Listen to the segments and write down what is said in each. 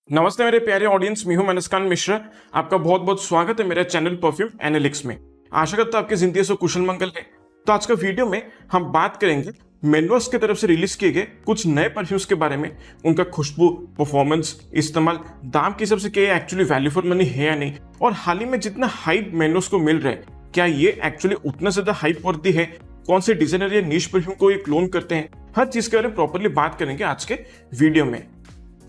नमस्ते मेरे प्यारे ऑडियंस, मैं हूं मनस्कान मिश्रा। आपका बहुत बहुत स्वागत है मेरे चैनल परफ्यूम एनालिटिक्स में। आशा करता हूं आपकी जिंदगी से कुशल मंगल है। तो आज का वीडियो में हम बात करेंगे मेनवर्स की तरफ से रिलीज किए गए कुछ नए परफ्यूम्स के बारे में, उनका खुशबू, परफॉर्मेंस, इस्तेमाल, दाम के हिसाब से क्या एक्चुअली वैल्यू फॉर मनी है या नहीं, और हाल ही में जितना हाइप मेनवर्स को मिल रहा है क्या ये एक्चुअली उतना ज्यादा हाइप वर्दी है, कौन से डिजाइनर या नीश परफ्यूम को ये क्लोन करते हैं, हर चीज के बारे में प्रॉपरली बात करेंगे आज के वीडियो में।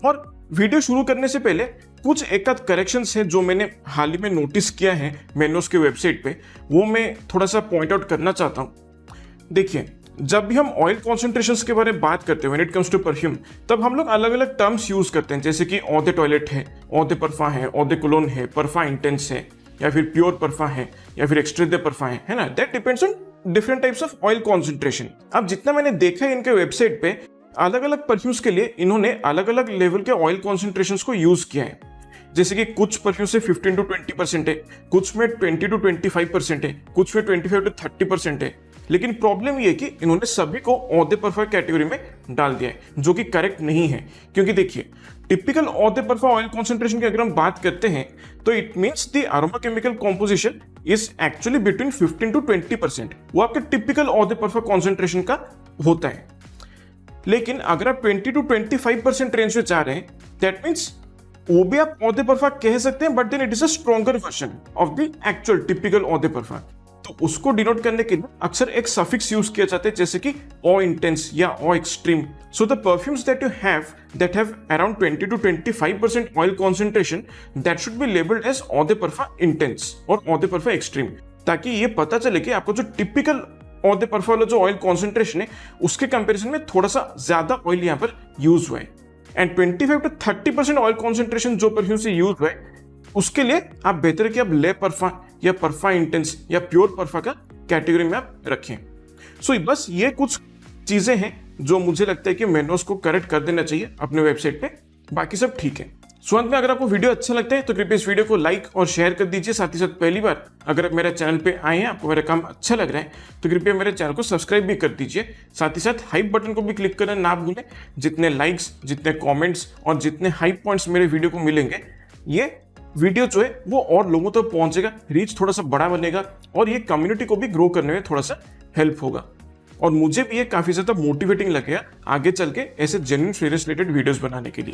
और वीडियो शुरू करने से पहले कुछ एक आध करेक्शंस हैं जो मैंने हाल ही में नोटिस किया है मेनोस के वेबसाइट पे, वो मैं थोड़ा सा पॉइंट आउट करना चाहता हूँ। देखिए, जब भी हम ऑयल कॉन्सेंट्रेशंस के बारे में बात करते हैं when it comes to perfume, तब हम लोग अलग अलग टर्म्स यूज करते हैं, जैसे कि ऑ द टॉयलेट है, ऑ द परफा है, ऑ द कोलोन है, परफा इंटेंस है, या फिर प्योर परफा है, या फिर एक्स्ट्रा द परफा है ना। That depends on different types of oil concentration. अब जितना मैंने देखा है इनके वेबसाइट पे, अलग अलग परफ्यूम्स के लिए इन्होंने अलग अलग लेवल के ऑयल कॉन्सेंट्रेशंस को यूज किया है। जैसे कि कुछ परफ्यूम से 15 to 20% है, कुछ में 20 to 25% है, कुछ में 25 to 30% है। लेकिन प्रॉब्लम ये है कि इन्होंने सभी को ऑ द परफा कैटेगरी में डाल दिया है, जो कि करेक्ट नहीं है। क्योंकि देखिए, typical eau de parfum oil concentration की अगर हम बात करते हैं तो it means the aroma chemical composition is actually between 15 to 20%। वो आपके typical eau de parfum concentration का होता है। लेकिन अगर आप 20 to 25% रेंज में जा रहे हैं, दैट मीन्स वो भी आप ऑ द परफा कह सकते हैं, but then it is a stronger version of the actual typical eau de parfum. तो उसको डिनोट करने के लिए अक्सर एक सफिक्स यूज किया जाता है, जैसे कि ऑ इंटेंस या eau extreme. So the perfumes that you have that have around 20 to 25% oil concentration, that should be labeled as eau de parfum intense और eau de parfum extreme, ताकि ये पता चले कि आपको जो टिपिकल eau de parfum वाला जो ऑयल कॉन्सेंट्रेशन है उसके कंपैरिजन में थोड़ा सा ज्यादा ऑयल यहाँ पर यूज हुआ है। एंड 25 to 30% ऑयल कॉन्सेंट्रेशन जो परफ्यूम से यूज हुआ है, उसके लिए आप बेहतर है कि आप ले परफा या परफा इंटेंस या प्योर परफा का कैटेगरी में आप रखें। सो बस ये कुछ चीजें हैं जो मुझे लगता है कि मेनोस को करेक्ट कर देना चाहिए अपने वेबसाइट पे। बाकी सब ठीक है। सो अंत में अगर आपको वीडियो अच्छा लगता है तो कृपया इस वीडियो को लाइक और शेयर कर दीजिए। साथ ही साथ पहली बार अगर आप मेरे चैनल पे आए हैं, आपको मेरा काम अच्छा लग रहा है, तो कृपया मेरे चैनल को सब्सक्राइब भी कर दीजिए। साथ ही साथ हाइप बटन को भी क्लिक करना ना भूलें। जितने लाइक्स, जितने कॉमेंट्स और जितने हाइप पॉइंट्स मेरे वीडियो को मिलेंगे, ये वीडियो जो है वो और लोगों तक पहुंचेगा, रीच थोड़ा सा बड़ा बनेगा और ये कम्युनिटी को भी ग्रो करने में थोड़ा सा हेल्प होगा। और मुझे भी ये काफी ज्यादा मोटिवेटिंग लगेगा आगे चल के ऐसे जेन्युइन फ्रेग्रेंस रिलेटेड वीडियोस बनाने के लिए।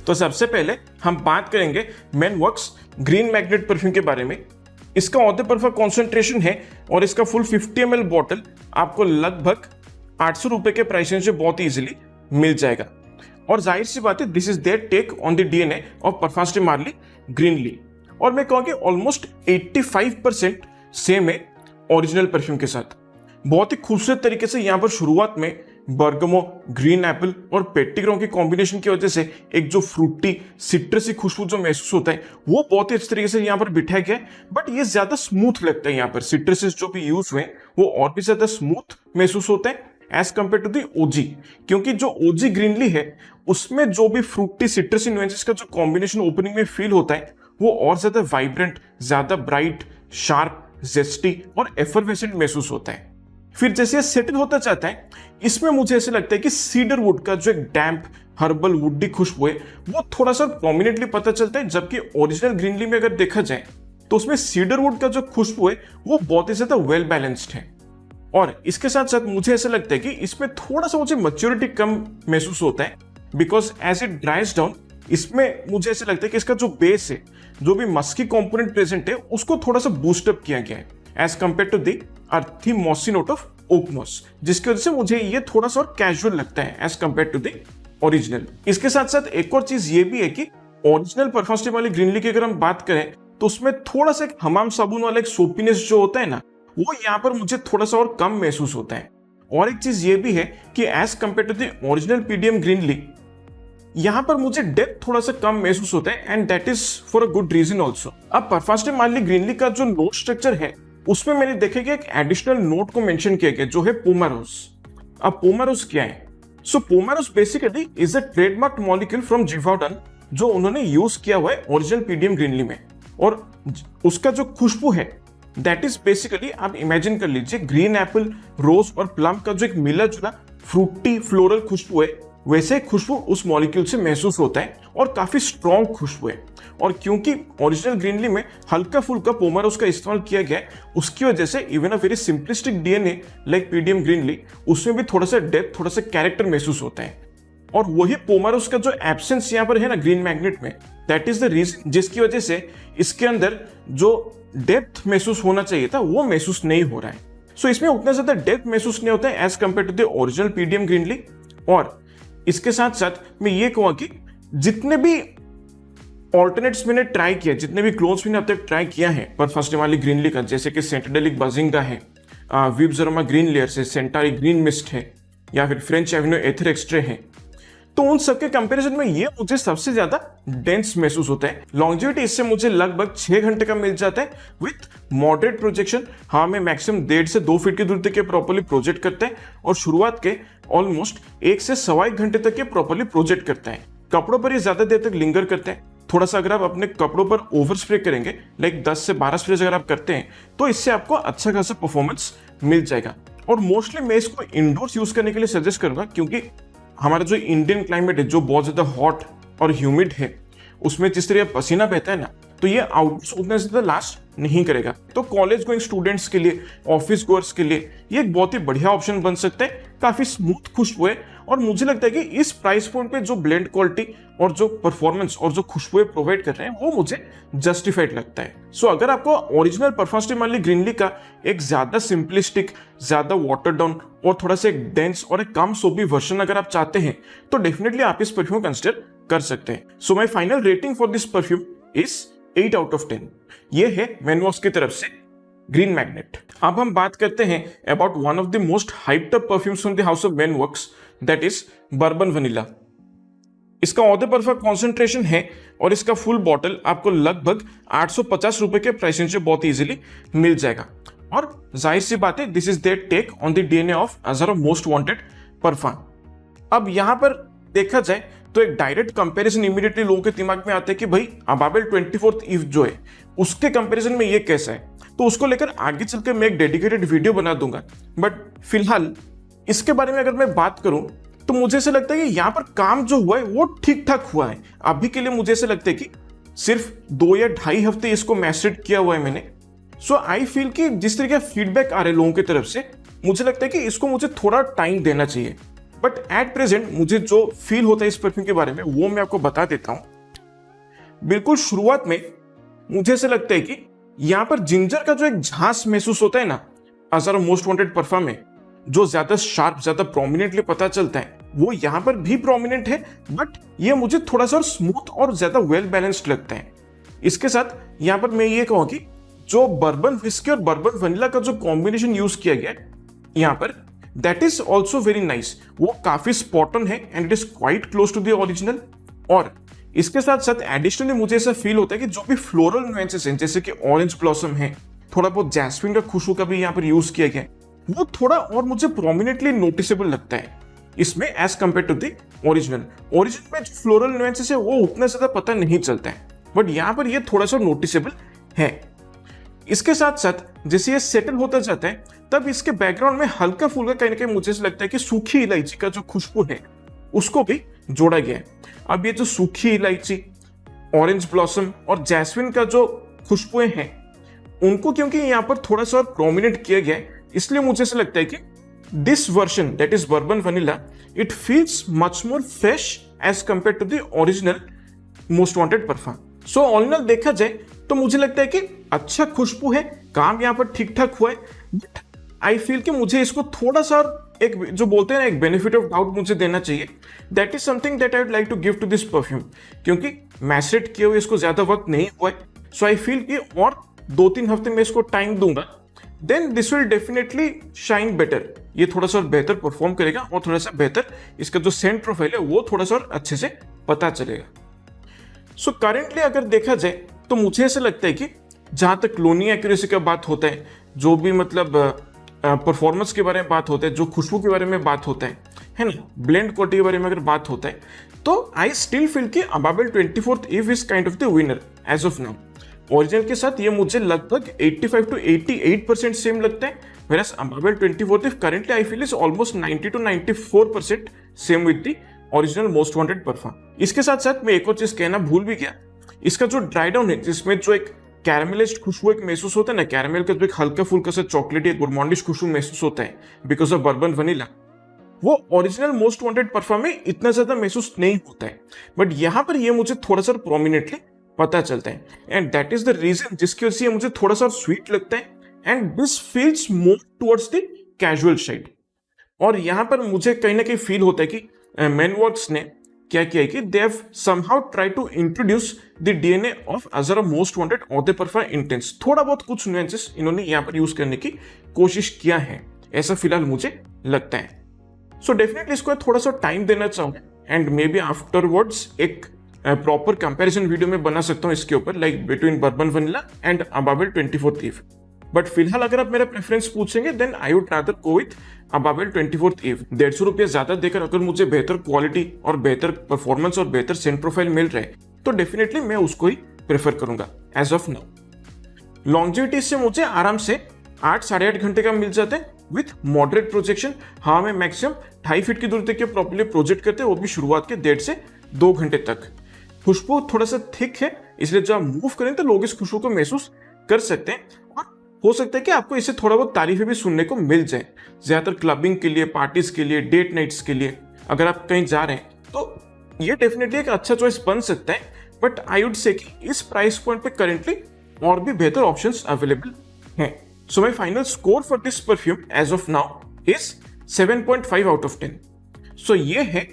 तो सबसे पहले हम बात करेंगे मैनवर्क्स ग्रीन मैग्नेट परफ्यूम के बारे में। इसका ऑ द परफा कॉन्सेंट्रेशन है और इसका फुल 50 ml बॉटल आपको लगभग 800 रुपए के प्राइस रेंज से बहुत ही इजीली मिल जाएगा। और जाहिर सी बात है, this is their take on the DNA of perfumes de Marly Greenley. और मैं कहूँगी ऑलमोस्ट 85% सेम है ओरिजिनल परफ्यूम के साथ। बहुत ही खूबसूरत तरीके से यहाँ पर शुरुआत में बर्गमो, ग्रीन एप्पल और पेट्रीग्रो की कॉम्बिनेशन की वजह से एक जो फ्रूटी सिट्रसी खुशबू जो महसूस होता है वो बहुत ही अच्छी तरीके से यहाँ पर बिठाया गया है। बट ये ज्यादा स्मूथ लगता है, यहाँ पर सिट्रसेस जो भी यूज हुए वो और भी ज्यादा स्मूथ महसूस होता है एज कंपेयर टू दी ओजी। क्योंकि जो ओजी ग्रीनली है उसमें जो भी फ्रूटी सिट्रसी नुएंसेस का जो कॉम्बिनेशन ओपनिंग में फील होता है वो और ज्यादा वाइब्रेंट, ज्यादा ब्राइट, शार्प, जेस्टी और एफरवेसेंट महसूस होता है। फिर जैसे ये सेटल होता जाता है, इसमें मुझे ऐसे लगता है कि सीडर वुड का जो एक डैम्प हर्बल वुडी खुशबू है वो थोड़ा सा प्रोमिनेंटली पता चलता है। जबकि ओरिजिनल ग्रीनली में अगर देखा जाए तो उसमें सीडर वुड का जो खुशबू है वो बहुत ही ज्यादा वेल बैलेंस्ड है। और इसके साथ साथ मुझे ऐसा लगता है कि इसमें थोड़ा सा मुझे मैच्योरिटी कम महसूस होता है, because as it dries down इसमें मुझे ऐसा लगता है कि इसका जो बेस है, जो भी मस्की कंपोनेंट प्रेजेंट है, उसको थोड़ा सा बूस्टअप किया गया है एज कंपेयर टू दी अर्थी मॉसी नोट ऑफ ओकनोस, जिसकी वजह से मुझे ये थोड़ा सा और कैजुअल लगता है as compare to the original. इसके साथ साथ एक और चीज ये भी है कि ओरिजिनल परफ्यूम्स वाली ग्रीनली की अगर हम बात करें तो उसमें थोड़ा सा एक हमाम साबुन वाला एक सोपीनेस जो होता है ना, वो यहाँ पर मुझे थोड़ा सा और कम महसूस होता है। और एक चीज ये भी है कि as compare to the original PDM Greenley, यहाँ पर मुझे डेप्थ थोड़ा सा कम महसूस होता है, and that is for a good reason also. अब परफ्यूम्स डे मार्ली ग्रीनली का जो नोट स्ट्रक्चर है उसमें मैंने देखा कि एक एडिशनल नोट को मेंशन किया गया जो है पोमारोस। अब पोमारोस क्या है? So Pomarose basically is a trademark molecule from Givaudan जो उन्होंने यूज किया हुआ है ओरिजिनल पीडीएम ग्रीनली में। और उसका जो खुशबू है दैट इज बेसिकली आप इमेजिन कर लीजिए ग्रीन एप्पल, रोज और प्लम का जो एक मिला जुला फ्रूटी फ्लोरल खुशबू है, वैसे खुशबू उस मॉलिक्यूल से महसूस होता है और काफी स्ट्रॉन्ग खुशबू है। और क्योंकि ओरिजिनल ग्रीनली में हल्का फुल्का पोमारोज का इस्तेमाल किया गया है, उसकी वजह से even a very simplistic DNA like PDM Greenley, उसमें भी थोड़ा सा डेप्थ, थोड़ा सा कैरेक्टर महसूस होता है। और वही पोमारोज का जो एब्सेंस यहाँ पर है ना ग्रीन मैग्नेट में, दैट इज द रीजन जिसकी वजह से इसके अंदर जो डेप्थ महसूस होना चाहिए था वो महसूस नहीं हो रहा है। सो इसमें उतना ज्यादा डेप्थ महसूस नहीं होता है as compare to the original PDM Greenley. और इसके साथ साथ मैं ये कहूँगा कि जितने भी ऑल्टरनेट्स मैंने ट्राई किया, जितने भी क्लोन्स मैंने अब तक ट्राई किया है पर फर्स्ट वाली ग्रीनली का, जैसे कि सेंटेडेलिक बाजिंगा है, विबजरमा ग्रीन लेयर्स है, सेंटारी ग्रीन मिस्ट है, या फिर फ्रेंच एवेन्यू एथर एक्सट्रे है, तो उन सबके कंपैरिजन में ये मुझे सबसे ज्यादा डेंस महसूस होता है। लॉन्जिविटी इससे मुझे लगभग 6 घंटे का मिल जाता है विथ मॉडरेट प्रोजेक्शन। हाँ, मैं मैक्सिमम 1.5 से 2 फीट की दूरी तक ये प्रॉपर्ली प्रोजेक्ट करता है और शुरुआत के ऑलमोस्ट 1 से 1.25 घंटे तक ये प्रॉपर्ली प्रोजेक्ट करता है। कपड़ों पर ये ज्यादा देर तक लिंगर करता है। थोड़ा सा अगर आप अपने कपड़ों पर ओवर स्प्रे करेंगे, लाइक 10 से 12 स्प्रे अगर आप करते हैं, तो इससे आपको अच्छा खासा परफॉर्मेंस मिल जाएगा। और मोस्टली मैं इसको इंडोर्स यूज करने के लिए सजेस्ट करूंगा, क्योंकि हमारा जो इंडियन क्लाइमेट है जो बहुत ज्यादा हॉट और ह्यूमिड है, उसमें जिस तरह पसीना बहता है ना, तो ये आउटडोर्स उतना ज्यादा लास्ट नहीं करेगा। तो कॉलेज गोइंग स्टूडेंट्स के लिए, ऑफिस गोअर्स के लिए ये एक बहुत ही बढ़िया ऑप्शन बन सकता है। काफी स्मूथ खुशबू है और मुझे लगता है कि इस प्राइस पॉइंट पे जो ब्लेंड क्वालिटी और जो परफॉर्मेंस और जो खुशबुएं प्रोवाइड कर रहे हैं वो मुझे जस्टिफाइड लगता है। सो अगर आपको ओरिजिनल परफॉर्मेंस वाली ग्रीनली का एक ज्यादा सिंपलिस्टिक, ज्यादा वाटर डाउन और थोड़ा सा एक डेंस और एक कम सोबी वर्जन अगर आप चाहते हैं, तो डेफिनेटली आप इस परफ्यूम कंसिडर कर सकते हैं। So my final rating for this perfume is 8 out of 10। ये है मैनवॉक्स की तरफ से ग्रीन मैग्नेट। अब हम बात करते हैं about one of the most hyped up perfumes from the house of Manworks, that is bourbon vanilla. इसका ऑर्डर परफा कॉन्सेंट्रेशन है और इसका फुल बॉटल आपको लगभग 850 रुपए के प्राइस रेंज से बहुत इजीली मिल जाएगा। और जाहिर सी बात है, this is their take on the DNA of Azzaro Most wanted perfume. अब यहां पर देखा जाए तो एक डायरेक्ट कंपैरिजन इमीडिएटली लोगों के दिमाग में आता है कि भाई अबाबेल 24th ईव जो है उसके कंपैरिजन में ये कैसा है, तो उसको लेकर आगे चलकर मैं एक डेडिकेटेड वीडियो बना दूंगा। बट फिलहाल इसके बारे में अगर मैं बात करूं तो मुझे ऐसा लगता है कि यहाँ पर काम जो हुआ है वो ठीक ठाक हुआ है। अभी के लिए मुझे ऐसा लगता है कि सिर्फ 2 या 2.5 हफ्ते इसको मैस्टर्ड किया हुआ है मैंने। सो आई फील कि जिस तरीके का फीडबैक आ रहे लोगों की तरफ से, मुझे लगता है कि इसको मुझे थोड़ा टाइम देना चाहिए। बट एट प्रेजेंट मुझे जो फील होता है इस परफ्यूम के बारे में वो मैं आपको बता देता हूं। बिल्कुल शुरुआत में मुझे ऐसा लगता है कि यहाँ पर जिंजर का जो एक झांस महसूस होता है ना अज़ारो मोस्ट वांटेड परफ्यूम में, जो ज्यादा शार्प, ज्यादा प्रोमिनेंटली पता चलता है, वो यहाँ पर भी प्रोमिनेंट है, बट ये मुझे थोड़ा सा स्मूथ और ज्यादा वेल बैलेंस्ड लगता है। इसके साथ यहाँ पर मैं ये कहूँ कि जो बर्बन व्हिस्की और बर्बन वनीला का जो कॉम्बिनेशन यूज किया गया है यहाँ पर, that is also very nice. वो काफी स्पॉट ऑन है and it is quite close to the original. और इसके साथ साथ एडिशनली मुझे ऐसा फील होता है कि जो भी फ्लोरल नुएंसेस हैं, जैसे कि ऑरेंज ब्लॉसम है, थोड़ा बहुत जैस्मिन का खुशबू का भी यहाँ पर यूज किया गया है, वो थोड़ा और मुझे प्रोमिनेंटली नोटिसेबल लगता है इसमें as compare to the original. Original में जो फ्लोरल नुएंसेस है वो उतना ज्यादा पता नहीं चलता है, बट यहाँ पर ये थोड़ा सा नोटिसेबल है। इसके साथ साथ जैसे ये सेटल होता जाता है, तब इसके बैकग्राउंड में हल्का फुल्का कहीं ना कहीं मुझे लगता है कि सूखी इलायची का जो खुशबू है उसको भी जोड़ा गया है। अब ये जो सूखी इलायची, ऑरेंज ब्लॉसम और जैस्मिन का जो खुशबुएं हैं, उनको क्योंकि यहाँ पर थोड़ा सा प्रोमिनेंट किया गया है, इसलिए मुझे ऐसा लगता है कि this version that is bourbon vanilla, it feels much more fresh as compare to the original most wanted perfume. So all in all देखा जाए तो मुझे लगता है कि अच्छा खुशबू है, काम यहाँ पर ठीक ठाक हुआ है, बट आई फील कि मुझे इसको थोड़ा सा एक जो बोलते हैं ना, एक बेनिफिट ऑफ डाउट मुझे देना चाहिए। That is something that I would like to give to this perfume, क्योंकि मैसेट किए हुए इसको ज्यादा वक्त नहीं हुआ है। सो आई फील कि और 2-3 हफ्ते में इसको टाइम दूंगा, then this will definitely shine better. ये थोड़ा सा और बेहतर परफॉर्म करेगा और थोड़ा सा बेहतर इसका जो सेंट प्रोफाइल है वो थोड़ा सा और अच्छे से पता चलेगा। सो करेंटली अगर देखा जाए तो मुझे ऐसा लगता है कि जहां तक क्लोनिंग एक्यूरेसी का बात होता है, जो भी मतलब परफॉर्मेंस के बारे में बात होता है, जो खुशबू के बारे में बात होता है ना, ब्लेंड क्वालिटी के बारे में अगर बात होता है, तो आई स्टिल फील कि अबाबेल 24th Eve is kind of the winner as of now. Original के साथ ये मुझे लगभग 85 to 88% सेम लगता है, whereas अबावेल 24 if currently I feel is almost 90 to 94% same with the original most wanted perfume. इसके साथ साथ मैं एक और चीज कहना भूल भी गया, इसका जो ड्राई डाउन है जिसमें जो एक कैरामेलाइज्ड खुशबू एक महसूस होता है ना, कैरामेल का जो एक हल्का फुल्का सा चॉकलेटी गुरमांडिश खुशबू महसूस होता है बिकॉज ऑफ बर्बन वनीला, वो ओरिजिनल मोस्ट वांटेड परफ्यूम में इतना ज्यादा महसूस नहीं होता है, बट यहाँ पर ये मुझे थोड़ा सा प्रोमिनेंटली पता चलता है and that is the reason जिसकी वजह से मुझे थोड़ा सा स्वीट लगता है and this feels more towards the casual shade. और यहाँ पर मुझे कहीं ना कहीं फील होता है कि मैनवर्क्स ने क्या किया है कि they have somehow try to introduce the DNA of Azzaro most wanted और द परफ्यूम इंटेंस। थोड़ा बहुत कुछ नुएंसेस इन्होंने यहाँ पर यूज करने की कोशिश किया है, ऐसा फिलहाल मुझे लगता है। सो डेफिनेटली इसको थोड़ा सा टाइम देना चाहूंगा एंड मे बी आफ्टरवर्ड्स एक प्रॉपर कंपैरिजन वीडियो में बना सकता हूँ इसके ऊपर, like between bourbon vanilla and Ababeel 24 eve. But फिलहाल अगर आप मेरा प्रेफरेंस पूछेंगे then I would rather go with Ababeel 24 eve. 150 रुपये ज्यादा देकर अगर मुझे बेहतर क्वालिटी और बेहतर परफॉर्मेंस और बेहतर सेंट प्रोफाइल मिल रहा है तो डेफिनेटली मैं उसको ही प्रेफर करूंगा एज ऑफ नाउ। लॉन्जिविटी से मुझे आराम से 8 साढ़े 8 घंटे का मिल जाता है विथ मॉडरेट प्रोजेक्शन। हाँ, मैं मैक्सिमम 2.5 फीट की दूरी तक के प्रॉपर्ली प्रोजेक्ट करते हैं, वो भी शुरुआत के 1.5 से 2 घंटे तक। खुशबू थोड़ा सा थिक है, इसलिए जब आप मूव करें तो लोग इस खुशबू को महसूस कर सकते हैं और हो सकता है कि आपको इससे थोड़ा बहुत तारीफें भी सुनने को मिल जाए, ज्यादातर क्लबिंग के लिए, पार्टीज के लिए, डेट नाइट्स के लिए अगर आप कहीं जा रहे हैं तो ये डेफिनेटली एक अच्छा चॉइस बन सकता है। बट आई वुड से कि इस प्राइस पॉइंट पे करेंटली और भी बेहतर ऑप्शंस अवेलेबल हैं। So my final score for this perfume as of now is 7.5 out of 10। सो ये है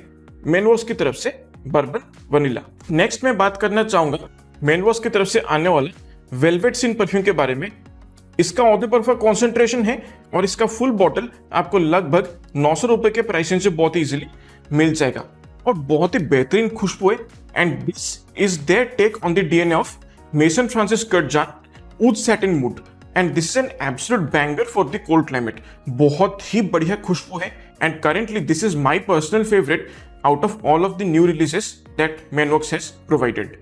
मैनवर्क्स की तरफ से बर्बन वनीला। नेक्स्ट मैं बात करना चाहूंगा मैनवर्क्स की तरफ से आने वाला वेलवेट सिन परफ्यूम के बारे में। इसका ऑर्डर परफा कॉन्सेंट्रेशन है और इसका फुल बॉटल आपको लगभग 900 रुपए के प्राइस से बहुत ही इजीली मिल जाएगा और बहुत ही बेहतरीन खुशबू है and this is their take on the DNA of Maison Francis Kurkdjian oud satin mood and this is an absolute banger for the cold climate. बहुत ही बढ़िया खुशबू है and currently this is my personal favourite out of all of the new releases that Manworks has provided.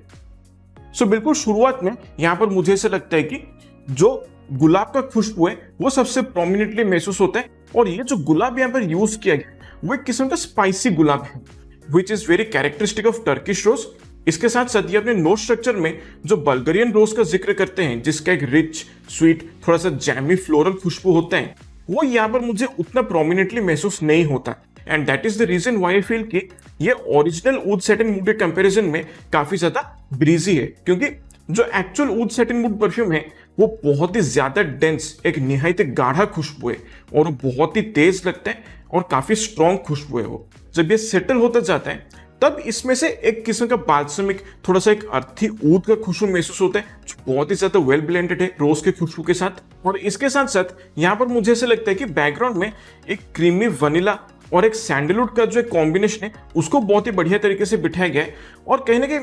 So बिल्कुल शुरुआत में यहाँ पर मुझे ऐसा लगता है कि जो गुलाब का खुशबू है वो सबसे प्रोमिनेंटली महसूस होता है और ये जो गुलाब यहाँ पर यूज किया गया वो एक किस्म का स्पाइसी गुलाब है which is very characteristic of Turkish rose. इसके साथ साथ ये अपने नोट स्ट्रक्चर में जो बल्गेरियन रोज का जिक्र करते हैं जिसका एक रिच स्वीट थोड़ा सा जैमी फ्लोरल खुशबू होता है, वो यहाँ पर मुझे उतना प्रोमिनेंटली महसूस नहीं होता and that is the reason why I feel कि ये ओरिजिनल ऊद सैटिन मूड के कंपैरिजन में काफी ज्यादा ब्रीजी है, क्योंकि जो actual oud satin mood perfume है वो बहुत ही ज्यादा डेंस एक निहायत गाढ़ा खुशबू है और बहुत ही तेज लगता है और काफी स्ट्रॉन्ग खुशबू है। वो जब ये सेटल होता जाता है तब इसमें से एक किस्म का बाल्समिक थोड़ा सा एक अर्थी ऊद का खुशबू महसूस होता है जो बहुत ही ज्यादा वेल ब्लेंडेड है रोज के खुशबू के साथ। और इसके साथ साथ यहाँ पर मुझे ऐसा लगता है कि बैकग्राउंड में एक क्रीमी वनीला और एक सैंडलवुड का जो एक कॉम्बिनेशन है उसको बहुत ही बढ़िया तरीके से बिठाया गया है। और कहीं ना कहीं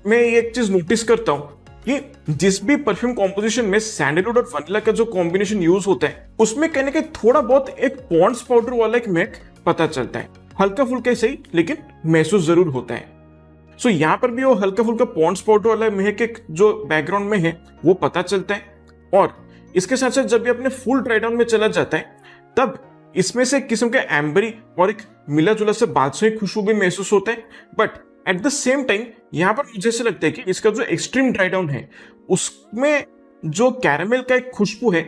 मैं ये एक चीज नोटिस करता हूँ कि जिस भी परफ्यूम कॉम्पोजिशन में सैंडलवुड और वनीला का जो कॉम्बिनेशन यूज होता है उसमें कहने के थोड़ा बहुत एक पॉन्ड्स पाउडर वाला एक महक पता चलता है, हल्का फुल्का सही लेकिन महसूस जरूर होता है। सो यहाँ पर भी वो हल्का फुल्का पॉन्ड्स पाउडर वाला महक एक जो बैकग्राउंड में है वो पता चलता है। और इसके साथ साथ जब ये अपने फुल ड्राई डाउन में चला जाता है तब इसमें से एक किस्म का एम्बरी और एक मिला जुला से बादशाही खुशबू भी महसूस होता है। But at the same time यहाँ पर मुझे ऐसा लगता है कि इसका जो एक्सट्रीम ड्राई डाउन है उसमें जो कैरामेल का एक खुशबू है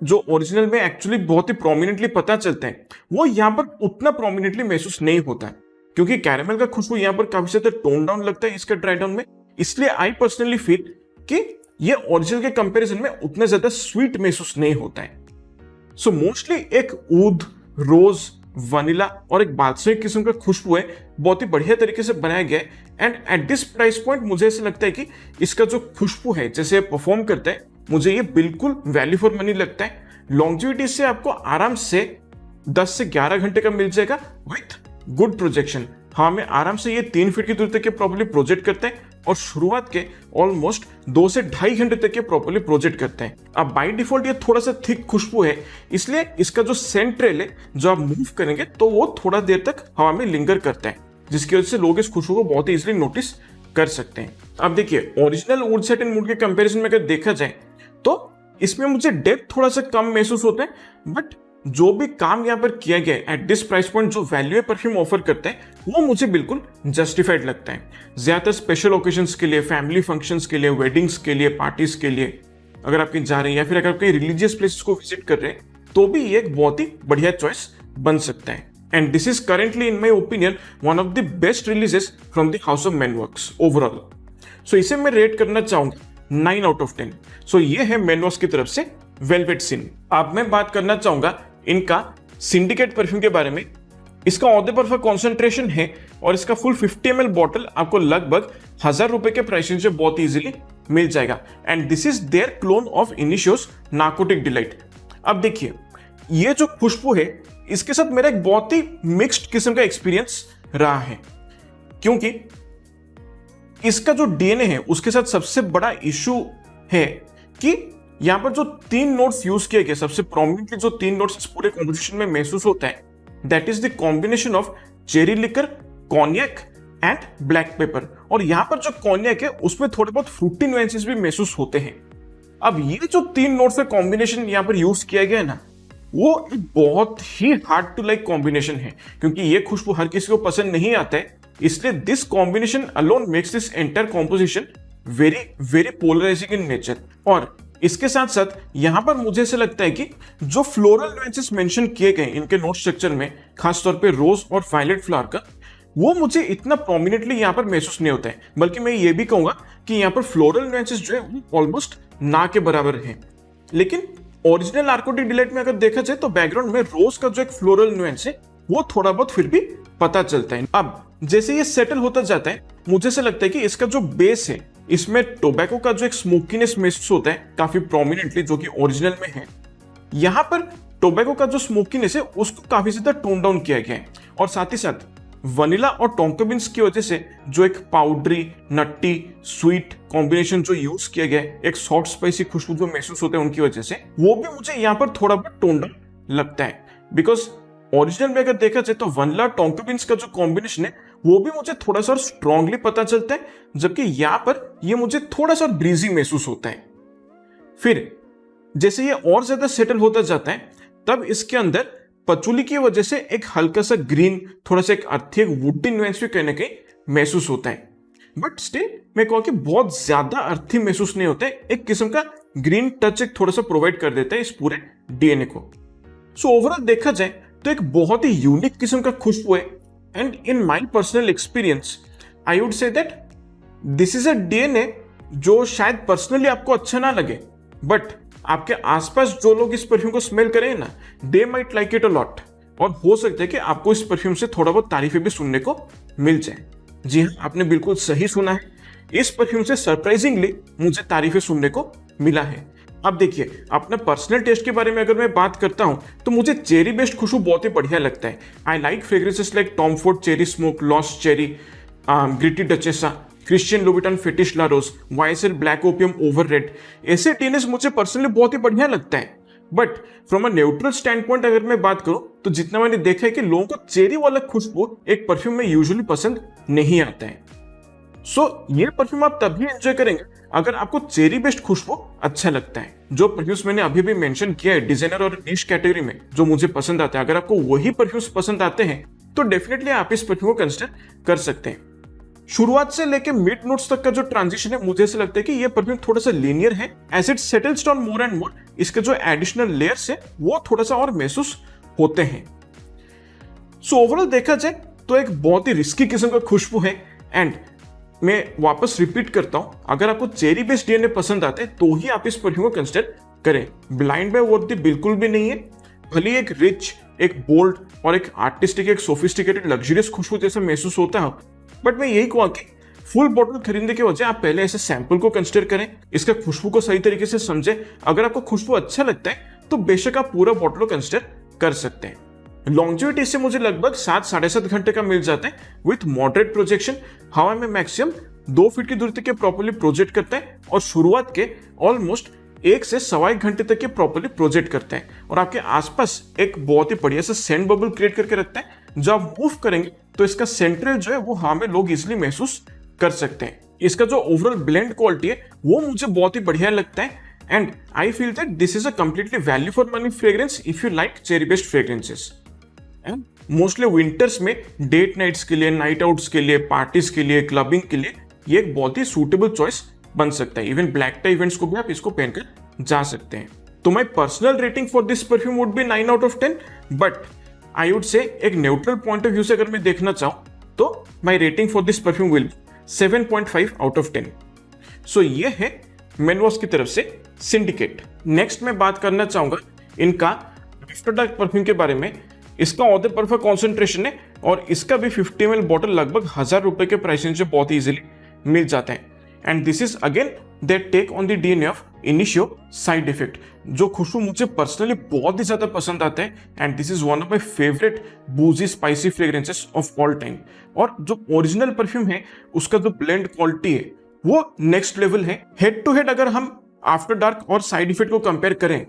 जो ओरिजिनल में एक्चुअली बहुत ही प्रोमिनेंटली पता चलता है वो यहाँ पर उतना प्रोमिनेंटली महसूस नहीं होता है, क्योंकि कैरामेल का खुशबू यहाँ पर काफी ज्यादा टोन डाउन लगता है इसका ड्राई डाउन में। इसलिए आई पर्सनली फील कि ये ओरिजिनल के कंपैरिजन में उतना ज्यादा स्वीट महसूस नहीं होता है। सो मोस्टली एक ऊद, रोज, वनीला और एक बादशाही किस्म का खुशबू है, बहुत ही बढ़िया तरीके से बनाया गया है and eight this price point मुझे ऐसा लगता है कि इसका जो खुशबू है जैसे परफॉर्म करता है मुझे ये बिल्कुल वैल्यू फॉर मनी लगता है। लॉन्जिविटी से आपको आराम से 10 से 11 घंटे का मिल जाएगा विथ गुड प्रोजेक्शन। हाँ, मैं आराम से ये 3 फीट की दूरी तक के प्रॉपर्ली प्रोजेक्ट करते हैं और शुरुआत के ऑलमोस्ट 2 से 2.5 घंटे तक के प्रॉपर्ली प्रोजेक्ट करते हैं। अब बाय डिफॉल्ट ये थोड़ा सा थिक खुशबू है, इसलिए इसका जो सेंट ट्रेल है जो आप मूव करेंगे तो वो थोड़ा देर तक हवा में लिंगर करता है, जिसकी वजह से लोग इस खुशबू को बहुत ही इजीली नोटिस कर सकते हैं। अब देखिए ओरिजिनल वुड सेटिन वुड के कंपैरिजन में अगर देखा जाए तो इसमें मुझे डेप्थ थोड़ा सा कम महसूस होता है, बट जो भी काम यहाँ पर किया गया है एट दिस प्राइस पॉइंट, जो वैल्यू परफ्यूम ऑफर करते हैं वो मुझे बिल्कुल जस्टिफाइड लगता है। ज्यादातर स्पेशल ओकेजन्स के लिए, फैमिली फंक्शंस के लिए, वेडिंग्स के लिए, पार्टीज के लिए अगर आप कहीं जा रहे हैं या फिर अगर आप कहीं रिलीजियस प्लेसेस को विजिट कर रहे हैं तो भी ये एक बहुत ही बढ़िया चॉइस बन सकता है। And this is currently in my opinion one of the best releases from the house of Manworks overall. So इसे मैं रेट करना चाहूंगा 9 आउट ऑफ 10। सो ये है मैनवर्क्स की तरफ से वेलवेट सिन। अब मैं बात करना चाहूंगा इनका सिंडिकेट परफ्यूम के बारे में। इसका ऑर्डर पर कॉन्सेंट्रेशन है और इसका फुल 50 ml बॉटल आपको लगभग 1000 रुपए के प्राइस रेंज में बहुत इजीली मिल जाएगा। And this is their clone of Initio's narcotic delight. अब देखिए ये जो खुशबू है इसके साथ मेरा एक बहुत ही मिक्स्ड किस्म का एक्सपीरियंस रहा है, क्योंकि इसका जो डीएनए है उसके साथ सबसे बड़ा इशू है कि यहां पर जो 3 नोट्स यूज किए गए, सबसे प्रोमिनेंटली जो 3 नोट्स इस पूरे कॉम्पोजिशन में महसूस होता है, that is the combination of cherry liqueur, cognac and black pepper. और यहां पर जो कॉन्यक है उसमें थोड़े बहुत फ्रूटी नुएंसेस भी महसूस होते हैं। अब ये जो 3 नोट्स का कॉम्बिनेशन यहां पर यूज किया गया है ना, वो एक बहुत ही हार्ड टू लाइक कॉम्बिनेशन है, क्योंकि ये खुशबू हर किसी को पसंद नहीं आता है। इसलिए this combination alone makes this entire composition very very polarising in nature. और इसके साथ साथ यहां पर मुझे ऐसा लगता है कि जो फ्लोरल नुएंसेस मेंशन किए गए इनके नोट स्ट्रक्चर में, खासतौर पे रोज और वायलेट फ्लावर का, वो मुझे इतना प्रोमिनेंटली यहां पर महसूस नहीं होता है। बल्कि मैं ये भी कहूंगा कि यहां पर फ्लोरल नुएंसेस जो है वो ऑलमोस्ट ना के बराबर है। लेकिन ओरिजिनल नार्कोटिक डिलाइट में अगर देखा जाए तो बैकग्राउंड में रोज का जो एक फ्लोरल नुएंस है वो थोड़ा बहुत फिर भी पता चलता है। अब जैसे ये सेटल होता जाता है मुझे ऐसा लगता है कि इसका जो बेस है इसमें टोबैको का जो एक स्मोकीनेस महसूस होता है काफी प्रोमिनेंटली, जो कि ओरिजिनल में है। यहां पर टोबैको का जो स्मोकीनेस है उसको काफी ज्यादा टोन डाउन किया गया है। और साथ ही साथ वनीला और टोंका बीन्स की वजह से जो एक पाउडरी, नट्टी, स्वीट कॉम्बिनेशन जो यूज किया गया है, एक सॉफ्ट स्पाइसी खुशबू जो महसूस होते हैं उनकी वजह से, वो भी मुझे यहाँ पर थोड़ा बहुत टोन डाउन लगता है। बिकॉज ओरिजिनल में अगर देखा जाए तो वनीला टोंका बीन्स का जो कॉम्बिनेशन है वो भी मुझे थोड़ा सा स्ट्रांगली पता चलता है, जबकि यहाँ पर ये मुझे थोड़ा सा ब्रीजी महसूस होता है। फिर जैसे ये और ज्यादा सेटल होता जाता है तब इसके अंदर पचूली की वजह से एक हल्का सा ग्रीन, थोड़ा सा एक अर्थी, एक वुडी नुएंस भी कहीं ना कहीं महसूस होता है। बट स्टिल मैं कहूँ कि बहुत ज्यादा अर्थी महसूस नहीं होता है। एक किस्म का ग्रीन टच एक थोड़ा सा प्रोवाइड कर देता है इस पूरे डीएनए को। सो ओवरऑल देखा जाए तो एक बहुत ही यूनिक किस्म का खुशबू है। And in my personal experience I would say that this is a DNA जो शायद पर्सनली आपको अच्छा ना लगे, बट आपके आसपास जो लोग इस परफ्यूम को स्मेल करें ना, they might like it a lot. और हो सकता है कि आपको इस परफ्यूम से थोड़ा बहुत तारीफें भी सुनने को मिल जाए। जी हाँ, आपने बिल्कुल सही सुना है, इस परफ्यूम से सरप्राइजिंगली मुझे तारीफें सुनने को मिला है। अब देखिए अपने पर्सनल टेस्ट के बारे में अगर मैं बात करता हूं तो मुझे चेरी बेस्ड खुशबू बहुत ही बढ़िया लगता है। I like fragrances like Tom Ford cherry smoke, lost cherry, Gritti Duchessa, Christian Louboutin fetish la rose, YSL black opium over red. ऐसे टीनेज मुझे पर्सनली बहुत ही बढ़िया लगता है। But from a neutral standpoint अगर मैं बात करूं तो जितना मैंने देखा है कि लोगों को चेरी वाला खुशबू एक परफ्यूम में यूजुअली पसंद नहीं आता है। सो ये परफ्यूम आप तभी एंजॉय करेंगे अगर आपको चेरी बेस्ड खुशबू अच्छा लगता है। जो परफ्यूम्स मैंने अभी भी मेंशन किया है डिजाइनर और निश कैटेगरी में जो मुझे पसंद आते हैं, अगर आपको वही परफ्यूम्स पसंद आते हैं तो डेफिनेटली आप इस परफ्यूम को कंसिडर कर सकते हैं। शुरुआत से लेके मिड नोट्स तक का जो ट्रांजिशन है मुझे ऐसा लगता है कि ये परफ्यूम थोड़ा सा लीनियर है। As it settles down more and more, इसके जो एडिशनल लेयर्स है वो थोड़ा सा और महसूस होते हैं। सो ओवरऑल देखा जाए तो एक बहुत ही रिस्की किस्म का खुशबू है। एंड मैं वापस रिपीट करता हूं, अगर आपको चेरी बेस्ड डीएनए पसंद आते हैं तो ही आप इस परफ्यूम को कंसिडर करें। ब्लाइंड बाय वर्दी बिल्कुल भी नहीं है। भले एक रिच, एक बोल्ड और एक आर्टिस्टिक, एक सोफिस्टिकेटेड लग्जरियस खुशबू जैसा महसूस होता है, बट मैं यही कहूँगा कि फुल बॉटल खरीदने के वजह आप पहले ऐसे सैंपल को कंसिडर करें, इसका खुशबू को सही तरीके से समझें। अगर आपको खुशबू अच्छा लगता है तो बेशक आप पूरा बॉटल को कंसिडर कर सकते हैं। लॉन्जिविटी इससे मुझे लगभग 7-7.5 घंटे का मिल जाता है विथ मॉडरेट प्रोजेक्शन। हवा में मैक्सिमम 2 फीट की दूरी तक प्रॉपर्ली प्रोजेक्ट करता है और शुरुआत के ऑलमोस्ट 1 से 1.25 घंटे तक ये प्रॉपर्ली प्रोजेक्ट करता है और आपके आसपास एक बहुत ही बढ़िया सा सेंट बबल क्रिएट करके रखता है। जब आप मूव करेंगे तो इसका सेंट्रल जो है वो हवा में लोग इजिली महसूस कर सकते हैं। इसका जो ओवरऑल ब्लेंड क्वालिटी है वो मुझे बहुत ही बढ़िया लगता है and I feel that this is a completely value for money fragrance if you like cherry based fragrances. And mostly winters में डेट नाइट्स के लिए, नाइट आउट्स के लिए, पार्टीज के लिए, क्लबिंग के लिए ये एक बहुत ही सूटेबल चॉइस बन सकता है। इवन ब्लैक टाई इवेंट्स को भी आप इसको पहनकर जा सकते हैं। तो my personal rating for this perfume would be 9 out of 10, but I would से एक न्यूट्रल पॉइंट ऑफ व्यू से अगर मैं देखना चाहूं तो माई rating for this perfume will 7.5 out of 10। सो ये है मेनवॉस की तरफ से सिंडिकेट। नेक्स्ट मैं बात करना चाहूंगा इनका आफ्टर डार्क परफ्यूम के बारे में। इसका ऑर्डर परफा कॉन्सेंट्रेशन है और इसका भी 50 ml बॉटल लगभग 1000 रुपए के प्राइस रेंज से बहुत इजीली मिल जाते हैं। And this is again that take on the DNA of Initio side effect, जो खुशबू मुझे पर्सनली बहुत ही ज्यादा पसंद आता है and this is one of my favourite boozy spicy fragrances of all time. और जो ओरिजिनल परफ्यूम है उसका जो ब्लेंड क्वालिटी है वो नेक्स्ट लेवल है। हेड टू हेड अगर हम आफ्टर डार्क और साइड इफेक्ट को कंपेयर करें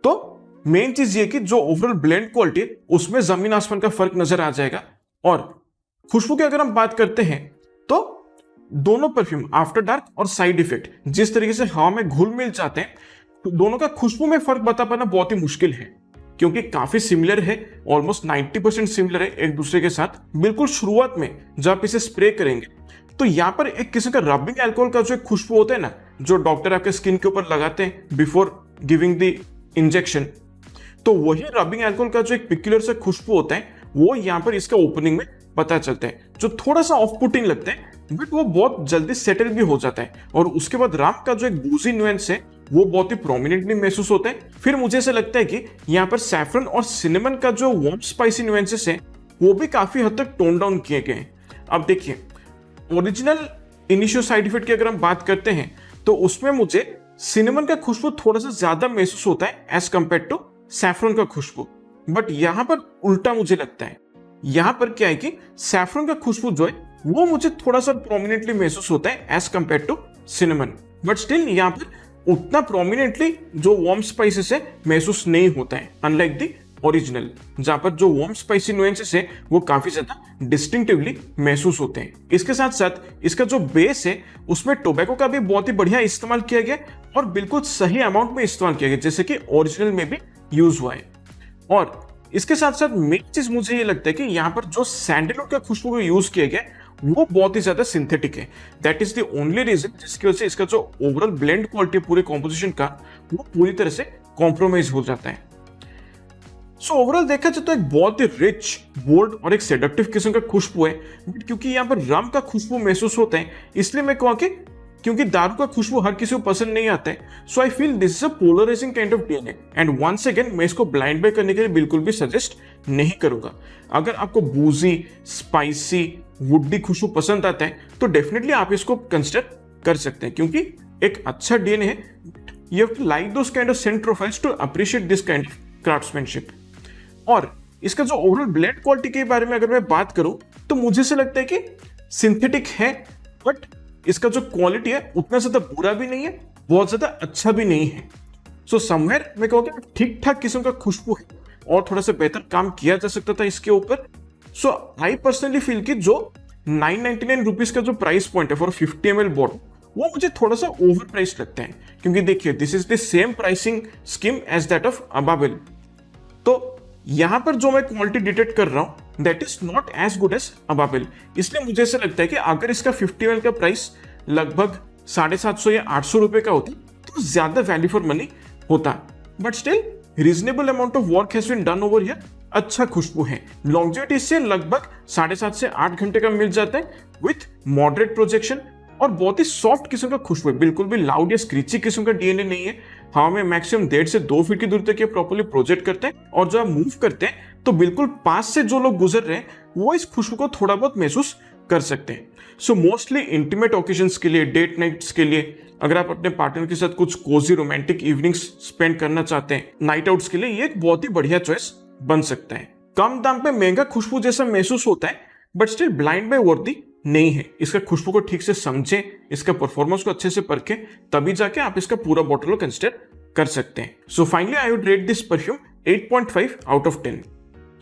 तो मेन चीज ये कि जो ओवरऑल ब्लेंड क्वालिटी है उसमें जमीन आसमान का फर्क नजर आ जाएगा। और खुशबू की अगर हम बात करते हैं तो दोनों परफ्यूम आफ्टर डार्क और साइड इफेक्ट जिस तरीके से हवा में घुल मिल जाते हैं तो दोनों का खुशबू में फर्क बता पाना बहुत ही मुश्किल है, क्योंकि काफी सिमिलर है, ऑलमोस्ट 90% सिमिलर है एक दूसरे के साथ। बिल्कुल शुरुआत में जब आप इसे स्प्रे करेंगे तो यहाँ पर एक किस्म का रबिंग अल्कोहल का जो एक खुशबू होता है ना, जो डॉक्टर आपके स्किन के ऊपर लगाते हैं बिफोर गिविंग द इंजेक्शन, तो वही रबिंग अल्कोहल का जो एक पिक्युलर सा खुशबू होता है वो यहाँ पर इसका ओपनिंग में पता चलता है, जो थोड़ा सा ऑफ पुटिंग लगता है बट वो बहुत जल्दी सेटल भी हो जाता है। और उसके बाद राम का जो एक बूजी न्यूएंस है वो बहुत ही प्रोमिनेंटली महसूस होता है। फिर मुझे ऐसा लगता है कि यहाँ पर सैफरन और सिनेमन का जो वार्म स्पाइसी न्यूएंसेस है वो भी काफी हद तक टोन डाउन किए गए हैं। अब देखिए ओरिजिनल इनिशियो साइड इफेक्ट की अगर हम बात करते हैं तो उसमें मुझे सिनेमन का खुशबू थोड़ा सा ज्यादा महसूस होता है एज कंपेयर टू सैफरन का खुशबू, बट यहां पर उल्टा मुझे लगता है। यहां पर क्या है कि सैफरन का खुशबू जो है वो मुझे थोड़ा सा प्रोमिनेंटली महसूस होता है as compare to cinnamon, but still यहां पर उतना प्रोमिनेंटली जो वार्म स्पाइसेस है महसूस नहीं होता है, अनलाइक दी ओरिजिनल जहां पर जो वार्म स्पाइसी नुएंसेस है वो काफी ज्यादा डिस्टिंक्टिवली महसूस होते हैं। इसके साथ साथ इसका जो बेस है उसमें टोबैको का भी बहुत ही बढ़िया इस्तेमाल किया गया और बिल्कुल सही अमाउंट में इस्तेमाल किया गया जैसे कि ओरिजिनल में भी यूज हुआ है। और इसके साथ साथ मेन चीज मुझे ये लगता है कि यहाँ पर जो सैंडलवुड का खुशबू को यूज किया गया वो बहुत ही ज्यादा सिंथेटिक है। That is the only reason जिसकी वजह से इसका जो ओवरऑल ब्लेंड क्वालिटी पूरे कॉम्पोजिशन का वो पूरी तरह से कॉम्प्रोमाइज हो जाता है। सो ओवरऑल देखा जाए तो एक बहुत ही रिच, बोल्ड और एक सेडक्टिव किस्म का खुशबू है, बट क्योंकि यहाँ पर रम का खुशबू महसूस होता है इसलिए मैं कहूँ कि क्योंकि दारू का खुशबू हर किसी को पसंद नहीं आता है, so I feel this is a polarising kind of DNA and once again मैं इसको ब्लाइंड बाय करने के लिए बिल्कुल भी सजेस्ट नहीं करूंगा। अगर आपको बूजी, स्पाइसी, वुडी खुशबू पसंद आता है तो डेफिनेटली आप इसको कंसिडर कर सकते हैं, क्योंकि एक अच्छा डीएनए है। You have to like those kind of scent profiles to appreciate this kind of craftsmanship. और इसका जो ओवरऑल ब्लेंड क्वालिटी के बारे में अगर मैं बात करूं तो मुझे से लगता है कि सिंथेटिक है, बट इसका जो क्वालिटी है उतना ज्यादा बुरा भी नहीं है, बहुत ज्यादा अच्छा भी नहीं है। सो समवेयर मैं कहूँगा ठीक ठाक किस्म का खुशबू है और थोड़ा सा बेहतर काम किया जा सकता था इसके ऊपर। सो आई पर्सनली फील कि जो 999 रुपीज का जो प्राइस पॉइंट है फॉर 50 ml बॉटल वो मुझे थोड़ा सा ओवर प्राइस लगता है, क्योंकि देखिए this is the same pricing scheme as that of Ababeel. तो यहां पर जो मैं क्वालिटी डिटेक्ट कर रहा हूं that is not as good as Ababeel, इसलिए मुझे ऐसा लगता है कि अगर इसका 50 ml का प्राइस लगभग 750 या 800 रुपए का होता तो ज्यादा वैल्यू फॉर मनी होता, but still reasonable amount of work has been done over here. अच्छा खुशबू है, लॉन्जेविटी से लगभग 7.5 से 8 घंटे का मिल जाता है विथ मॉडरेट प्रोजेक्शन और बहुत ही सॉफ्ट किस्म का खुशबू है, बिल्कुल भी लाउड या स्क्रीची किस्म का डीएनए नहीं है। हवा में मैक्सिमम 1.5 से 2 फीट की दूरी तक ये प्रॉपर्ली प्रोजेक्ट करते हैं और जब आप मूव करते हैं तो बिल्कुल पास से जो लोग गुजर रहे हैं वो इस खुशबू को थोड़ा बहुत महसूस कर सकते हैं। सो मोस्टली इंटीमेट ओकेजन्स के लिए, डेट नाइट्स के लिए, अगर आप अपने पार्टनर के साथ कुछ कोजी रोमांटिक इवनिंग्स स्पेंड करना चाहते हैं, नाइट आउट्स के लिए ये एक बहुत ही बढ़िया चॉइस बन सकता है। कम दाम पे महंगा खुशबू जैसा महसूस होता है, बट स्टिल ब्लाइंड बाय वर्दी नहीं है। इसका खुशबू को ठीक से समझें, इसका परफॉर्मेंस को अच्छे से परखें, तभी जाके आप इसका पूरा बॉटल को कंसिडर कर सकते हैं। So finally I would rate this perfume 8.5 out of 10।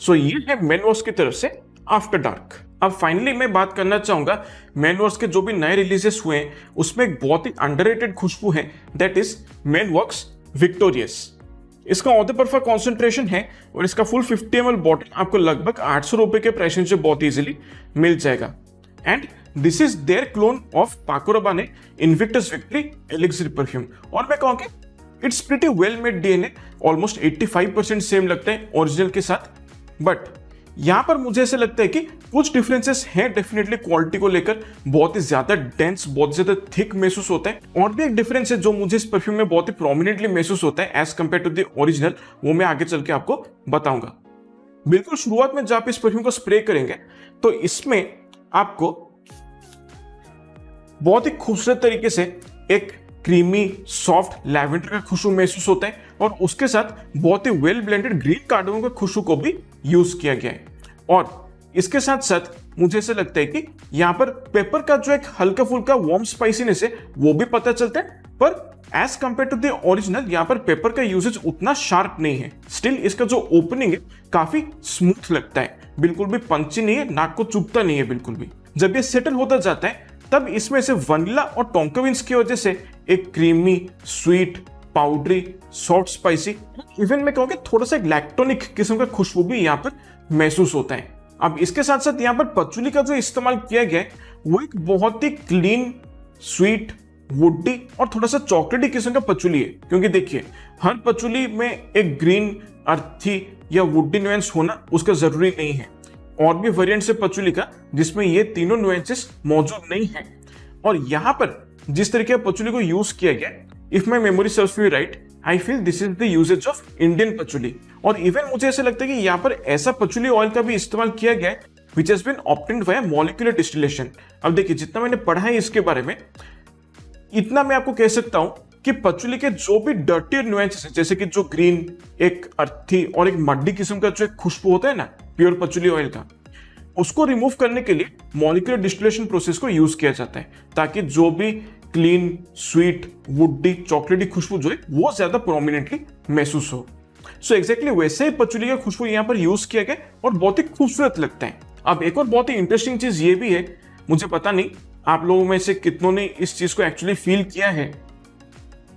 सो ये है मेनवॉश की तरफ से आफ्टर डार्क। अब फाइनली मैं बात करना चाहूंगा मैनवर्क्स के जो भी नए रिलीजेस हुए हैं उसमें एक बहुत ही अंडररेटेड खुशबू है, दैट इज मैनवर्क्स विक्टोरियस। इसका ऑधर परफा कॉन्सेंट्रेशन है और इसका फुल 50 ml बॉटल आपको लगभग 800 रुपए के प्राइस से बहुत इजीली मिल जाएगा। And this is their clone of Paco Rabanne Invictus Victory Elixir perfume. और मैं कहूँगा it's pretty well made DNA, almost 85% same लगता है ओरिजिनल के साथ। बट यहां पर मुझे ऐसे लगता है कि कुछ डिफरेंसेस हैं डेफिनेटली क्वालिटी को लेकर, बहुत ही ज्यादा डेंस, बहुत ज्यादा थिक महसूस होता है। और भी एक डिफरेंस है जो मुझे इस परफ्यूम में बहुत ही प्रोमिनेंटली महसूस होता है as compare to the original, वो मैं आगे चल के आपको बताऊंगा। बिल्कुल शुरुआत में जब आप इस परफ्यूम को स्प्रे करेंगे तो इसमें आपको बहुत ही खूबसूरत तरीके से एक क्रीमी सॉफ्ट लैवेंडर का खुशबू महसूस होता है और उसके साथ बहुत ही वेल ब्लेंडेड ग्रीन कार्डमम का खुशबू को भी यूज किया गया है। और इसके साथ साथ मुझे ऐसा लगता है कि यहाँ पर पेपर का जो एक हल्का फुल्का वार्म स्पाइसीनेस है वो भी पता चलता है, पर as compare to the original यहाँ पर पेपर का यूजेज उतना शार्प नहीं है। स्टिल इसका जो ओपनिंग है काफी स्मूथ लगता है, बिल्कुल भी पंची नहीं है, नाक को चुभता नहीं है बिल्कुल भी। जब ये सेटल होता जाता है तब इसमें से वनीला और टोंका बीन्स की वजह से एक creamy, sweet, powdery, soft spicy, even मैं कहूँगा थोड़ा सा एक लैक्टोनिक किस्म का खुशबू भी यहाँ पर महसूस होता है। अब इसके साथ साथ यहाँ पर पचुली का जो इस्तेमाल किया गया है वो एक बहुत ही क्लीन, स्वीट, वुडी और थोड़ा सा चॉकलेटी किस्म का पचुली है। क्योंकि देखिए हर पचुली में एक ग्रीन, अर्थी या वुडी नुएंस होना उसका जरूरी नहीं है। और भी वेरिएंट्स है पचुली का जिसमें ये तीनों नुएंसेस मौजूद नहीं है। और यहाँ पर जिस तरीके का पचुली को यूज किया गया, if my memory serves me right, I feel this is the usage of Indian patchouli. और इवन मुझे ऐसा लगता है कि यहाँ पर ऐसा पचुली ऑयल का भी इस्तेमाल किया गया है which has been obtained by molecular distillation. अब देखिए जितना मैंने पढ़ा है इसके बारे में, इतना मैं आपको कह सकता हूं कि पचुली के जो भी डर्टी नुएंसेस है, जैसे कि जो ग्रीन, एक अर्थी और एक मड्डी किस्म का जो एक खुशबू होता है ना प्योर पचुली ऑयल का, उसको रिमूव करने के लिए मॉलिक्यूलर डिस्टिलेशन प्रोसेस को यूज किया जाता है ताकि जो भी क्लीन, स्वीट, वुडी, चॉकलेटी खुशबू जो है वो ज्यादा प्रोमिनेंटली महसूस हो। सो एग्जैक्टली वैसे ही पचुली का खुशबू यहाँ पर यूज किया गया और बहुत ही खूबसूरत लगता है। अब एक और बहुत ही इंटरेस्टिंग चीज ये भी है, मुझे पता नहीं आप लोगों में से कितनों ने इस चीज को एक्चुअली फील किया है,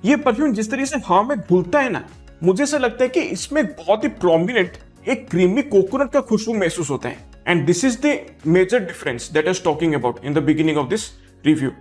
ये परफ्यूम जिस तरीके से हवा में घुलता है ना, मुझे ऐसा लगता है कि इसमें बहुत ही प्रोमिनेंट एक क्रीमी कोकोनट का खुशबू महसूस होता है। And this is the major difference that I was talking about in the beginning of this review.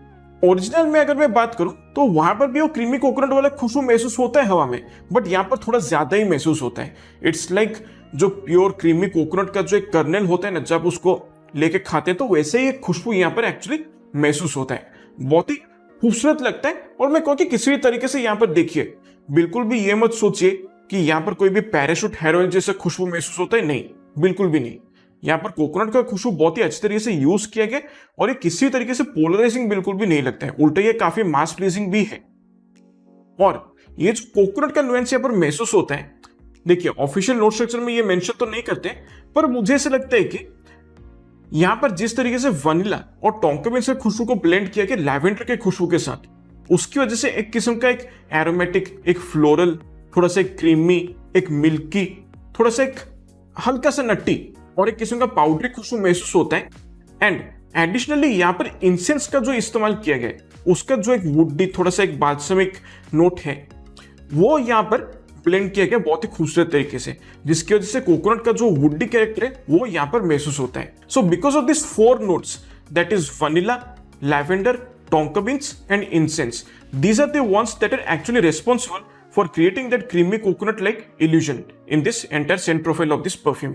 Original में अगर मैं बात करूं तो वहां पर भी वो क्रीमी कोकोनट वाला खुशबू महसूस होता है हवा में, बट यहाँ पर थोड़ा ज्यादा ही महसूस होता है। इट्स लाइक जो प्योर क्रीमी कोकोनट का जो एक कर्नल होता है ना, जब उसको लेके खाते हैं तो वैसे ही एक खुशबू यहाँ पर एक्चुअली महसूस होता है। बहुत ही खूबसूरत लगता है। और मैं कहूँ कि किसी भी तरीके से यहाँ पर देखिए, बिल्कुल भी ये मत सोचिए कि यहाँ पर कोई भी पैराशूट हेयर ऑयल जैसा खुशबू महसूस होता है, नहीं, बिल्कुल भी नहीं। यहाँ पर कोकोनट का खुशबू बहुत ही अच्छी तरीके से यूज किया गया और ये किसी तरीके से पोलराइजिंग बिल्कुल भी नहीं लगता है, उल्टा ये काफी मास प्लीजिंग भी है। और ये जो कोकोनट का नुएंस यहाँ पर महसूस होता है, देखिए ऑफिशियल नोट स्ट्रक्चर में ये मेंशन तो नहीं करते, पर मुझे ऐसा लगता है कि यहाँ पर जिस तरीके से वनीला और टोंका बीन्स के खुशबू को ब्लेंड किया गया लैवेंडर के खुशबू के साथ, उसकी वजह से एक किस्म का एक एरोमेटिक, एक फ्लोरल, थोड़ा सा एक क्रीमी, एक मिल्की, थोड़ा सा एक हल्का सा नट्टी और एक किस्म का पाउडरी खुशबू महसूस होता है। एंड एडिशनली यहाँ पर इंसेंस का जो इस्तेमाल किया गया है, उसका जो एक वुडी, थोड़ा सा एक बाल्समिक नोट है, वो यहाँ पर ब्लेंड किया गया बहुत ही खूबसूरत तरीके से, जिसकी वजह से कोकोनट का जो वुडी कैरेक्टर है वो यहाँ पर महसूस होता है। So because of this 4 notes, that is vanilla, lavender, tonka beans and incense, these are the ones that are actually responsible for creating that creamy coconut like illusion in this entire scent profile of this perfume.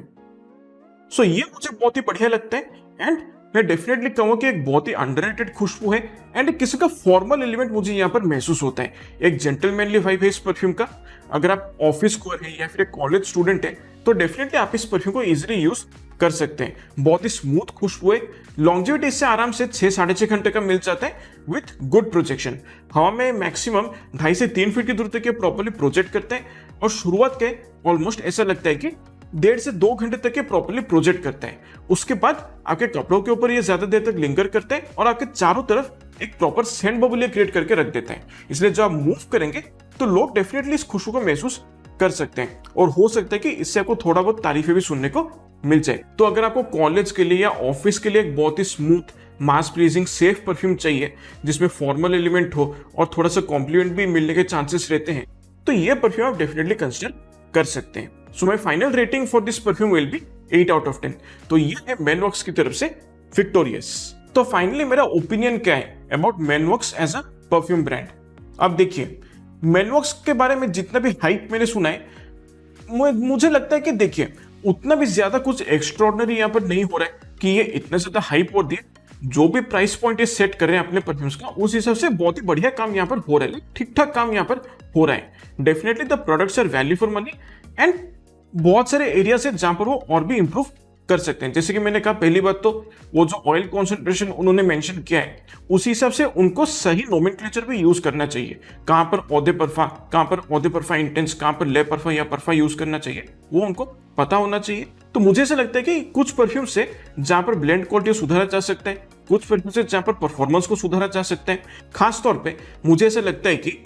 So ये मुझे बहुत ही बढ़िया लगता है and मैं definitely कहूँगा कि एक बहुत ही अंडररेटेड खुशबू है एंड किसी का फॉर्मल एलिमेंट मुझे यहाँ पर महसूस होता है। एक जेंटलमैनली वाइब है इस परफ्यूम का। अगर आप ऑफिस गोअर है या फिर एक कॉलेज स्टूडेंट है तो डेफिनेटली आप इस परफ्यूम को इजीली यूज कर सकते हैं। बहुत ही स्मूथ खुशबू है। लॉन्जिविटी इससे आराम से 6-6.5 घंटे का मिल जाता है विथ गुड प्रोजेक्शन। हवा में मैक्सिमम 2.5 से 3 फीट की दूरी तक ये प्रॉपर्ली प्रोजेक्ट करते हैं और शुरुआत के ऑलमोस्ट ऐसा लगता है कि 1.5 से 2 घंटे तक ये प्रॉपर्ली प्रोजेक्ट करता है। उसके बाद आपके कपड़ों के ऊपर ये ज्यादा देर तक लिंगर करते हैं और आपके चारों तरफ एक प्रॉपर सेंट बबल क्रिएट करके रख देता है। इसलिए जब आप मूव करेंगे तो लोग डेफिनेटली इस खुशबू को महसूस कर सकते हैं और हो सकता है कि इससे आपको थोड़ा बहुत तारीफें भी सुनने को मिल जाए। तो अगर आपको कॉलेज के लिए या ऑफिस के लिए एक बहुत ही स्मूथ, मास प्लीजिंग, सेफ परफ्यूम चाहिए जिसमें फॉर्मल एलिमेंट हो और थोड़ा सा कॉम्प्लीमेंट भी मिलने के चांसेस रहते हैं, तो ये परफ्यूम आप डेफिनेटली कंसिडर कर सकते हैं। So my final rating for this perfume will be 8 out of 10। तो ये है मैनवर्क्स की तरफ से विक्टोरियस। तो फाइनली मेरा ओपिनियन क्या है about Manworks as a perfume brand. अब देखिए, मैनवर्क्स के बारे में जितना भी हाइप मैंने सुना है, मुझे लगता है कि देखिए उतना भी ज्यादा कुछ एक्स्ट्रॉर्डनरी यहाँ पर नहीं हो रहा है कि ये इतना ज्यादा हाइप हो दिए। जो भी प्राइस पॉइंट ये सेट कर रहे हैं अपने परफ्यूम्स का, उस हिसाब से बहुत ही बढ़िया काम यहाँ पर हो रहा है, ठीक ठाक काम यहाँ पर हो रहा है। Definitely the products are value for money and बहुत सारे एरियाज है जहां पर वो और भी इंप्रूव कर सकते हैं। जैसे कि मैंने कहा, पहली बात तो वो जो ऑयल कॉन्सेंट्रेशन उन्होंने मेंशन किया है, उसी हिसाब से उनको सही नोमेनक्लेचर भी यूज करना चाहिए। कहां पर औदे परफा, कहां पर औदे परफा इंटेंस, कहां पर ले परफा या परफा यूज करना चाहिए, वो उनको पता होना चाहिए। तो मुझे ऐसा लगता है कि कुछ परफ्यूम से जहां पर ब्लेंड क्वालिटी सुधारा जा सकता है, कुछ परफ्यूम से जहां पर परफॉर्मेंस को सुधारा जा सकता है। खासतौर पर मुझे ऐसा लगता है कि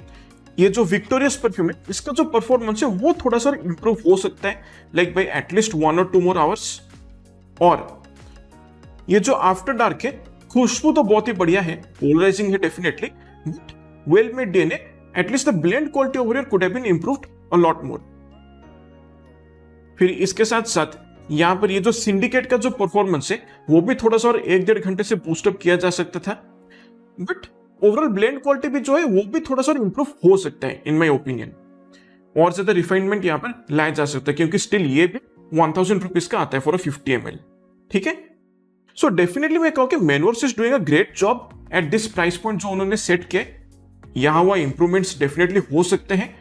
ये जो विक्टोरियस परफ्यूम है, इसका जो परफॉर्मेंस है वो थोड़ा सा इंप्रूव हो सकता है, लाइक बाय एटलीस्ट 1 और 2 मोर आवर्स। और ये जो आफ्टर डार्क है, खुशबू तो बहुत ही बढ़िया है, पोलराइजिंग है definitely, but well made DNA, at least the blend quality over here could have been improved a lot more. फिर इसके साथ साथ यहां पर ये जो सिंडिकेट का जो परफॉर्मेंस है, वो भी थोड़ा सा और 1-1.5 घंटे से बूस्टअप किया जा सकता था, बट ओवरऑल ब्लेंड क्वालिटी भी जो है वो भी थोड़ा सा इंप्रूव हो सकता है इन माय ओपिनियन। और ज्यादा रिफाइनमेंट यहां पर लाया जा सकता है, क्योंकि स्टिल ये भी 1000 रुपीज का आता है फॉर 50 ml। ठीक है, सो डेफिनेटली मैं कहूँ कि Manworks is doing a great job at this price point जो उन्होंने सेट किया। यहां हुआ इंप्रूवमेंट्स डेफिनेटली हो सकते हैं।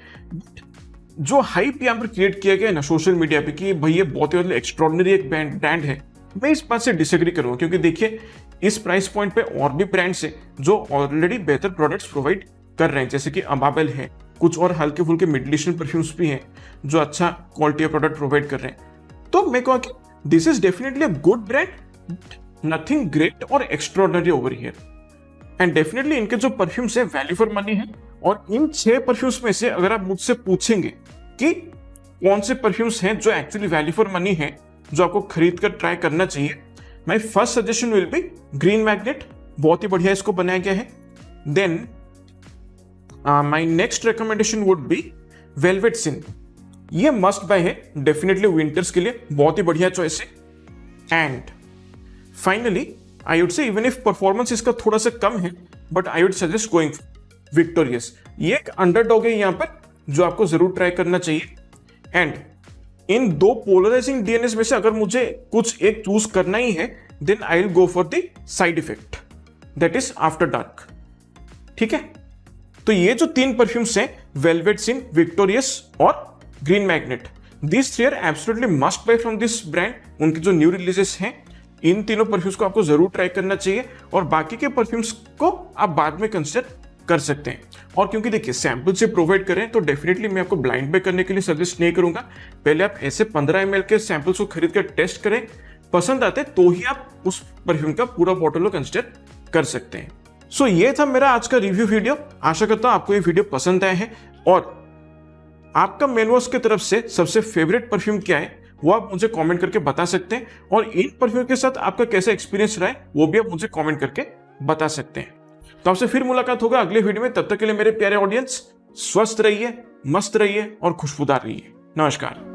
जो हाइप यहां पर क्रिएट किया गया है ना सोशल मीडिया पे कि भाई ये बहुत ही एक्स्ट्रॉर्डिनरी एक ब्रांड है, मैं इस बात से डिसएग्री करूंगा, क्योंकि देखिए इस प्राइस पॉइंट पे और भी ब्रांड्स है जो ऑलरेडी बेहतर प्रोडक्ट्स प्रोवाइड कर रहे हैं, जैसे कि अबाबेल है, कुछ और हल्के फुल्के मिडिल ईस्टर्न परफ्यूम्स भी हैं जो अच्छा क्वालिटी प्रोडक्ट प्रोवाइड कर रहे हैं। तो मैं कहूँ कि this is definitely a good brand, nothing great और extraordinary over here. And definitely इनके जो परफ्यूम्स है वैल्यू फॉर मनी है। और इन 6 परफ्यूम्स में से अगर आप मुझसे पूछेंगे कि कौन से परफ्यूम्स हैं जो एक्चुअली वैल्यू फॉर मनी है, जो आपको खरीद कर ट्राई करना चाहिए, my first suggestion will be green magnet, बहुत ही बढ़िया इसको बनाया गया है। Then my next recommendation would be velvet sin, ये मस्ट बाय है डेफिनेटली विंटर्स के लिए, बहुत ही बढ़िया चॉइस है। And finally I would say even if performance इसका थोड़ा सा कम है, but I would suggest going Victorious. ये एक अंडरडॉग है यहाँ पर जो आपको जरूर ट्राई करना चाहिए। एंड इन 2 पोलराइजिंग डीएनएस में से अगर मुझे कुछ एक चूज करना ही है, then I will go for the side effect, that is after dark. ठीक है, तो ये जो 3 परफ्यूम्स हैं, वेलवेट सिन, विक्टोरियस और green magnet, this 3 are absolutely must buy from this brand. उनके जो न्यू रिलीजेस हैं, इन तीनों परफ्यूम्स को आपको जरूर ट्राई करना चाहिए, और बाकी के परफ्यूम्स को आप बाद में कंसिडर कर सकते हैं। और क्योंकि देखिए सैंपल से प्रोवाइड करें, तो डेफिनेटली मैं आपको ब्लाइंड बाय करने के लिए सजेस्ट नहीं करूंगा। पहले आप ऐसे 15 ml के सैंपल्स को खरीद कर टेस्ट करें, पसंद आते तो ही आप उस परफ्यूम का पूरा बॉटल को कंसिडर कर सकते हैं। सो ये था मेरा आज का रिव्यू वीडियो। आशा करता हूं आपको ये वीडियो पसंद आया है, और आपका मैनवर्क्स की तरफ से सबसे फेवरेट परफ्यूम क्या है वो आप मुझे कमेंट करके बता सकते हैं, और इन परफ्यूम के साथ आपका कैसा एक्सपीरियंस रहा है वो भी आप मुझे कमेंट करके बता सकते हैं। तो आपसे फिर मुलाकात होगा अगले वीडियो में। तब तक के लिए मेरे प्यारे ऑडियंस, स्वस्थ रहिए, मस्त रहिए और खुशबूदार रहिए। नमस्कार।